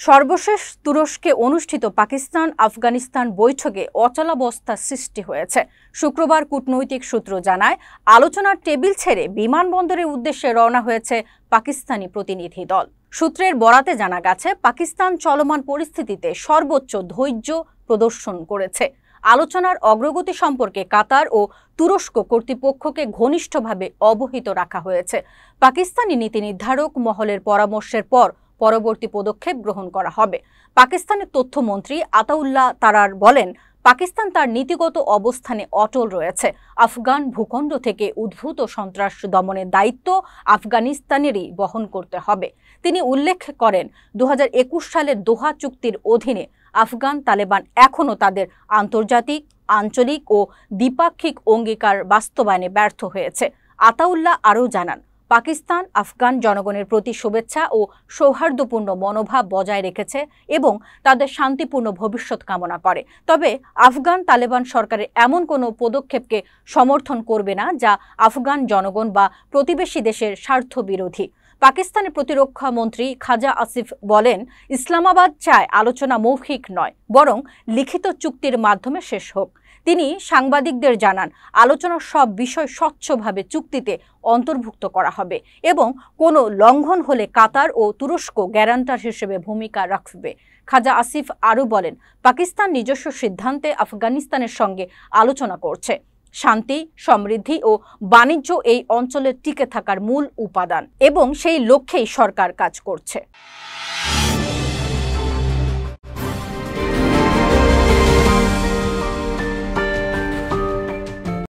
সর্বশেষ তুরস্কে অনুষ্ঠিত পাকিস্তান আফগানিস্তান বৈঠকে অচলাবস্থা সৃষ্টি হয়েছে। শুক্রবার কূটনৈতিক সূত্র জানায়, আলোচনার টেবিল ছেড়ে বিমানবন্দরের উদ্দেশ্যে রওনা হয়েছে পাকিস্তানি প্রতিনিধি দল। সূত্রের বরাতে জানা গেছে, পাকিস্তান চলমান পরিস্থিতিতে সর্বোচ্চ ধৈর্য প্রদর্শন করেছে। আলোচনার অগ্রগতি সম্পর্কে কাতার ও তুরস্ক কর্তৃপক্ষকে ঘনিষ্ঠভাবে অবহিত রাখা হয়েছে। পাকিস্তানি নীতি নির্ধারক মহলের পরামর্শের পর পরবর্তী পদক্ষেপ গ্রহণ করা হবে। পাকিস্তানের তথ্যমন্ত্রী আতাউল্লাহ তারার বলেন, পাকিস্তান তার নীতিগত অবস্থানে অটল রয়েছে। আফগান ভূখণ্ড থেকে উদ্ভূত সন্ত্রাস দমনের দায়িত্ব আফগানিস্তানেরই বহন করতে হবে। তিনি উল্লেখ করেন, 2021 সালের দোহা চুক্তির অধীনে আফগান তালেবান এখনও তাদের আন্তর্জাতিক, আঞ্চলিক ও দ্বিপাক্ষিক অঙ্গীকার বাস্তবায়নে ব্যর্থ হয়েছে। আতাউল্লাহ আরও জানান, পাকিস্তান আফগান জনগণের প্রতি শুভেচ্ছা ও সৌহার্দ্যপূর্ণ মনোভাব বজায় রেখেছে এবং তাদের শান্তিপূর্ণ ভবিষ্যৎ কামনা করে। তবে আফগান তালেবান সরকারের এমন কোনো পদক্ষেপকে সমর্থন করবে না যা আফগান জনগণ বা প্রতিবেশী দেশের স্বার্থ বিরোধী। পাকিস্তানের প্রতিরক্ষা মন্ত্রী খাজা আসিফ বলেন, ইসলামাবাদ চায় আলোচনা মৌখিক নয়, বরং লিখিত চুক্তির মাধ্যমে শেষ হোক। তিনি সাংবাদিকদের জানান, আলোচনার সব বিষয় স্বচ্ছভাবে চুক্তিতে অন্তর্ভুক্ত করা হবে এবং কোনো লঙ্ঘন হলে কাতার ও তুরস্ক গ্যারান্টার হিসেবে ভূমিকা রাখবে। খাজা আসিফ আরও বলেন, পাকিস্তান নিজস্ব সিদ্ধান্তে আফগানিস্তানের সঙ্গে আলোচনা করছে। শান্তি, সমৃদ্ধি ও বাণিজ্য এই অঞ্চলে টিকে থাকার মূল উপাদান এবং সেই লক্ষ্যেই সরকার কাজ করছে।